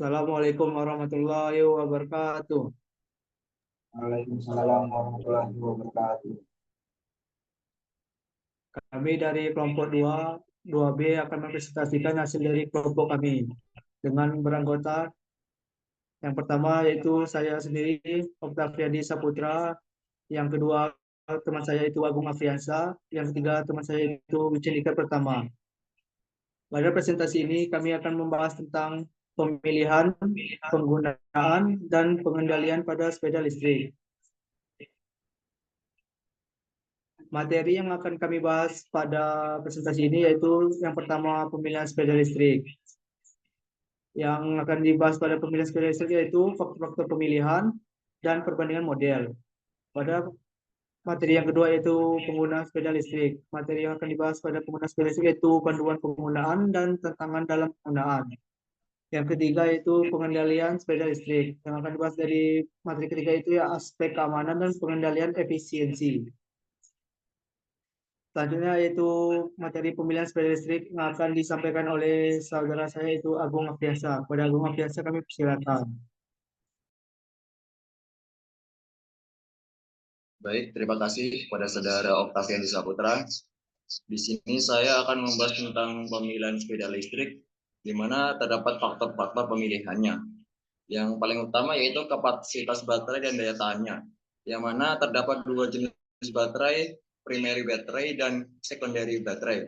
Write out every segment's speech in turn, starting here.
Assalamualaikum warahmatullahi wabarakatuh. Waalaikumsalam warahmatullahi wabarakatuh. Kami dari kelompok 2B akan mempresentasikan hasil dari kelompok kami dengan beranggota yang pertama yaitu saya sendiri, Oktaviadi Saputra, yang kedua teman saya itu Agung Afriansa, yang ketiga teman saya itu Wicendika Pertama. Pada presentasi ini kami akan membahas tentang pemilihan, penggunaan, dan pengendalian pada sepeda listrik. Materi yang akan kami bahas pada presentasi ini yaitu yang pertama pemilihan sepeda listrik. Yang akan dibahas pada pemilihan sepeda listrik yaitu faktor-faktor pemilihan dan perbandingan model. Pada materi yang kedua yaitu penggunaan sepeda listrik. Materi yang akan dibahas pada penggunaan sepeda listrik yaitu panduan penggunaan dan tantangan dalam penggunaan. Yang ketiga yaitu pengendalian sepeda listrik. Yang akan dibahas dari materi ketiga itu ya aspek keamanan dan pengendalian efisiensi. Selanjutnya yaitu materi pemilihan sepeda listrik yang akan disampaikan oleh saudara saya yaitu Agung Afiasa. Pada Agung Afiasa kami persilakan. Baik, terima kasih kepada saudara Oktavian Saputra. Di sini saya akan membahas tentang pemilihan sepeda listrik, di mana terdapat faktor-faktor pemilihannya. Yang paling utama yaitu kapasitas baterai dan daya tahannya, yang mana terdapat dua jenis baterai, primary baterai dan secondary baterai.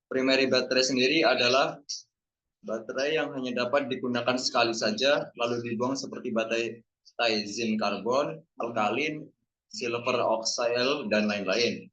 Primary baterai sendiri adalah baterai yang hanya dapat digunakan sekali saja, lalu dibuang seperti baterai zinc karbon, alkalin, silver oxide, dan lain-lain.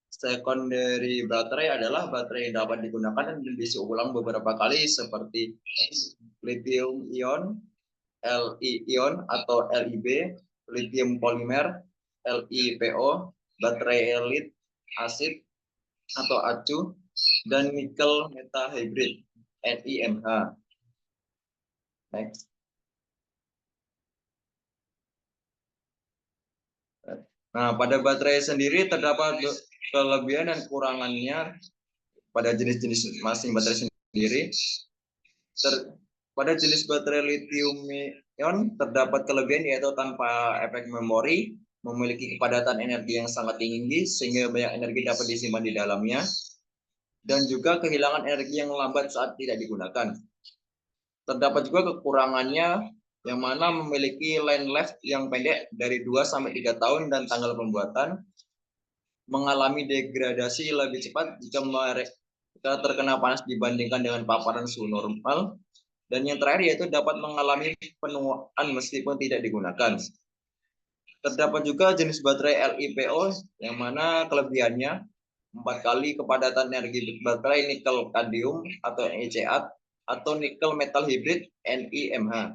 Secondary baterai adalah baterai yang dapat digunakan dan diisi ulang beberapa kali seperti lithium ion, Li-ion atau Lib, lithium polimer, LiPo, baterai lead acid atau acu, dan nikel metahybrid, NiMH. Next. Nah, pada baterai sendiri terdapat kelebihan dan kekurangannya pada jenis-jenis masing baterai sendiri. Pada jenis baterai lithium ion terdapat kelebihan yaitu tanpa efek memori, memiliki kepadatan energi yang sangat tinggi sehingga banyak energi dapat disimpan di dalamnya, dan juga kehilangan energi yang lambat saat tidak digunakan. Terdapat juga kekurangannya yang mana memiliki line life yang pendek dari 2 sampai 3 tahun dan tanggal pembuatan, mengalami degradasi lebih cepat jika mereka terkena panas dibandingkan dengan paparan suhu normal, dan yang terakhir yaitu dapat mengalami penuaan meskipun tidak digunakan. Terdapat juga jenis baterai LiPo yang mana kelebihannya 4 kali kepadatan energi baterai nikel kadmium atau NiCad atau nikel metal hybrid NiMH.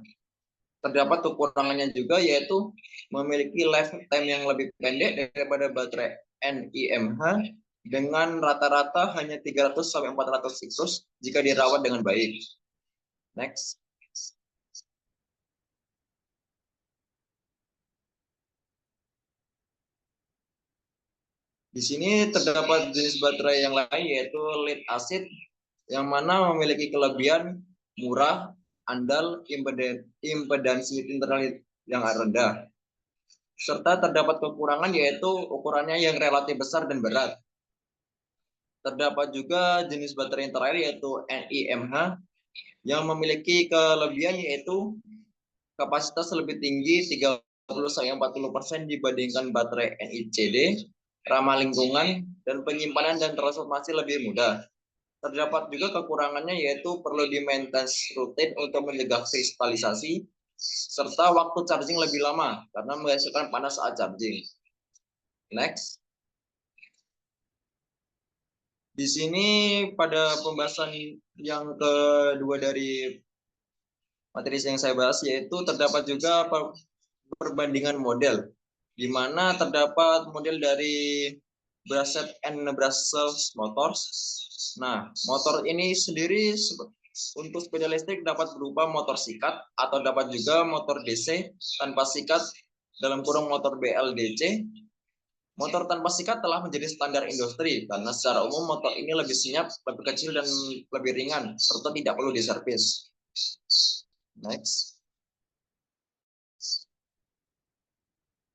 Terdapat kekurangannya juga yaitu memiliki lifetime yang lebih pendek daripada baterai NiMH dengan rata-rata hanya 300 sampai 400 siklus jika dirawat dengan baik. Next. Di sini terdapat jenis baterai yang lain yaitu lead acid yang mana memiliki kelebihan murah, andal, impedansi internal yang rendah. Serta terdapat kekurangan yaitu ukurannya yang relatif besar dan berat. Terdapat juga jenis baterai yang terakhir yaitu NiMH yang memiliki kelebihan yaitu kapasitas lebih tinggi 30-40% dibandingkan baterai NiCd, ramah lingkungan, dan penyimpanan dan transformasi lebih mudah. Terdapat juga kekurangannya yaitu perlu di-maintenance rutin untuk mencegah kristalisasi, serta waktu charging lebih lama karena menghasilkan panas saat charging. Next. Di sini pada pembahasan yang kedua dari materi yang saya bahas yaitu terdapat juga perbandingan model, di mana terdapat model dari Brasset and Brussels Motors. Nah, motor ini sendiri untuk sepeda listrik dapat berupa motor sikat atau dapat juga motor DC tanpa sikat dalam kurung motor BLDC. Motor tanpa sikat telah menjadi standar industri karena secara umum motor ini lebih senyap, lebih kecil dan lebih ringan serta tidak perlu diservis. Next.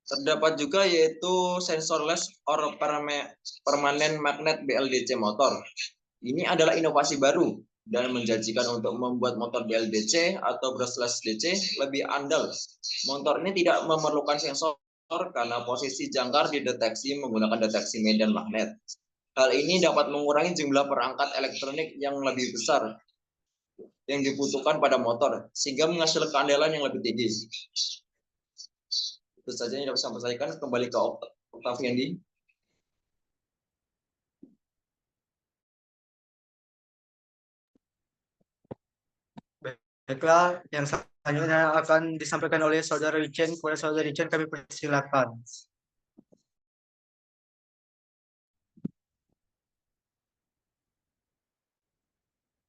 Terdapat juga yaitu sensorless or permanent magnet BLDC motor. Ini adalah inovasi baru dan menjanjikan untuk membuat motor BLDC atau brushless DC lebih andal. Motor ini tidak memerlukan sensor karena posisi jangkar dideteksi menggunakan deteksi medan magnet. Hal ini dapat mengurangi jumlah perangkat elektronik yang lebih besar yang dibutuhkan pada motor, sehingga menghasilkan keandalan yang lebih tinggi. Itu saja yang dapat saya sampaikan. Kembali ke Octaviandi. Baiklah, yang selanjutnya akan disampaikan oleh Saudara Richen. Kepada Saudara Richen kami persilakan.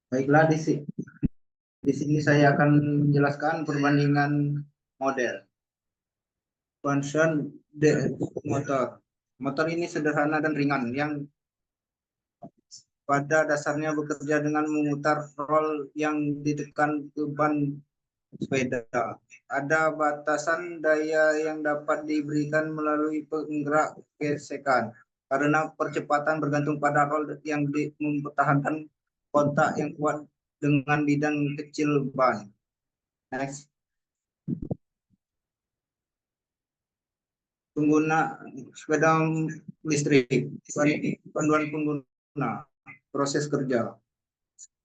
Baiklah, di sini saya akan menjelaskan perbandingan model. Function the motor. Motor ini sederhana dan ringan yang pada dasarnya bekerja dengan memutar roll yang ditekan ke ban sepeda. Ada batasan daya yang dapat diberikan melalui penggerak gesekan karena percepatan bergantung pada roll yang mempertahankan kontak yang kuat dengan bidang kecil ban. Next. Pengguna sepeda listrik, panduan pengguna, proses kerja.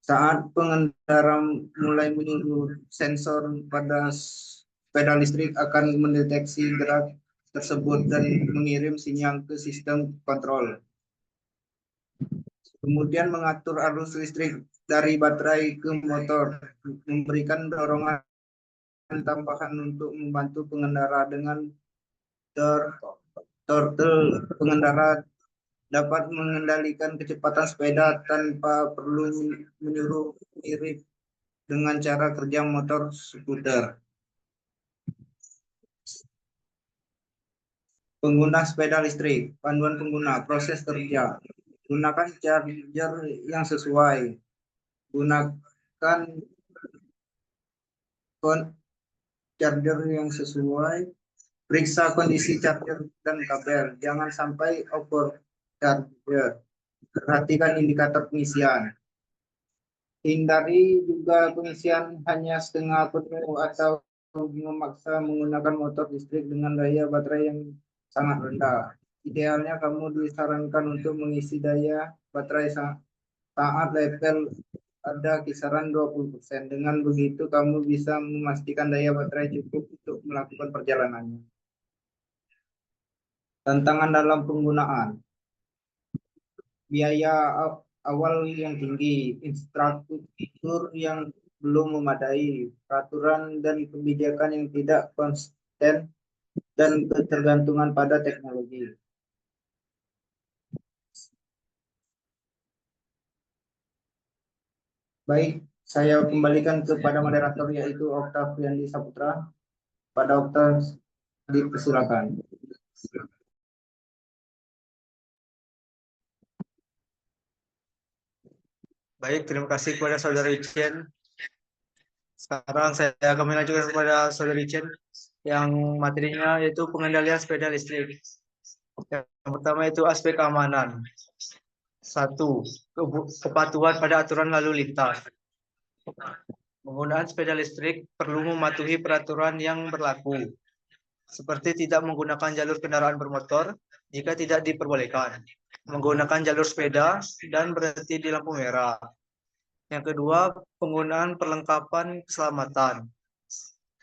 Saat pengendara mulai meniru, sensor pada sepeda listrik akan mendeteksi gerak tersebut dan mengirim sinyal ke sistem kontrol. Kemudian mengatur arus listrik dari baterai ke motor, memberikan dorongan tambahan untuk membantu pengendara dengan turtle. Pengendara dapat mengendalikan kecepatan sepeda tanpa perlu menyuruh mirip dengan cara kerja motor skuter. Pengguna sepeda listrik, panduan pengguna, proses kerja. Gunakan charger yang sesuai. Gunakan charger yang sesuai. Periksa kondisi charger dan kabel. Jangan sampai over charger. Perhatikan indikator pengisian. Hindari juga pengisian hanya setengah penuh atau memaksa menggunakan motor listrik dengan daya baterai yang sangat rendah. Idealnya kamu disarankan untuk mengisi daya baterai saat level ada kisaran 20%. Dengan begitu kamu bisa memastikan daya baterai cukup untuk melakukan perjalanannya. Tantangan dalam penggunaan. Biaya awal yang tinggi, infrastruktur yang belum memadai, peraturan dan kebijakan yang tidak konsisten, dan ketergantungan pada teknologi. Baik, saya kembalikan kepada moderator yaitu Octaviandi Saputra. Pada Octav, dipersilakan. Baik, terima kasih kepada Saudara Richen. Sekarang saya akan melanjutkan kepada Saudara Richen yang materinya yaitu pengendalian sepeda listrik. Yang pertama itu aspek keamanan. 1. Kepatuhan pada aturan lalu lintas. Penggunaan sepeda listrik perlu mematuhi peraturan yang berlaku, seperti tidak menggunakan jalur kendaraan bermotor jika tidak diperbolehkan, menggunakan jalur sepeda, dan berhenti di lampu merah. Yang kedua, penggunaan perlengkapan keselamatan.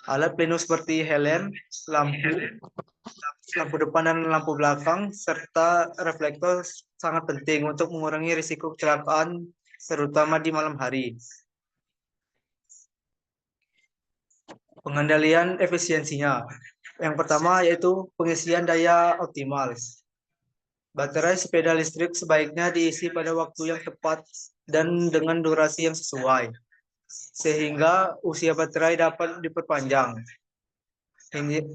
Alat pelindung seperti helm, lampu depan dan lampu belakang, serta reflektor sangat penting untuk mengurangi risiko kecelakaan, terutama di malam hari. Pengendalian efisiensinya. Yang pertama yaitu pengisian daya optimal. Baterai sepeda listrik sebaiknya diisi pada waktu yang tepat dan dengan durasi yang sesuai, sehingga usia baterai dapat diperpanjang.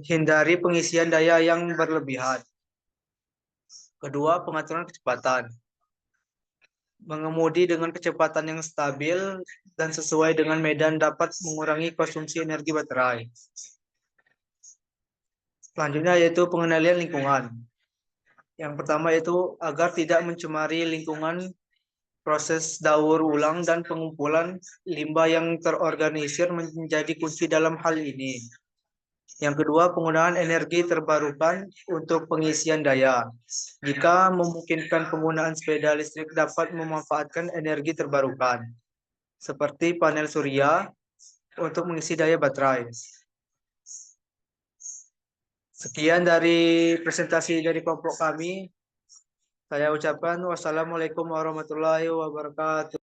Hindari pengisian daya yang berlebihan. Kedua, pengaturan kecepatan. Mengemudi dengan kecepatan yang stabil dan sesuai dengan medan dapat mengurangi konsumsi energi baterai. Selanjutnya yaitu pengendalian lingkungan. Yang pertama yaitu agar tidak mencemari lingkungan, proses daur ulang dan pengumpulan limbah yang terorganisir menjadi kunci dalam hal ini. Yang kedua, penggunaan energi terbarukan untuk pengisian daya. Jika memungkinkan, penggunaan sepeda listrik dapat memanfaatkan energi terbarukan, seperti panel surya untuk mengisi daya baterai. Sekian dari presentasi dari kelompok kami. Saya ucapkan wassalamualaikum warahmatullahi wabarakatuh.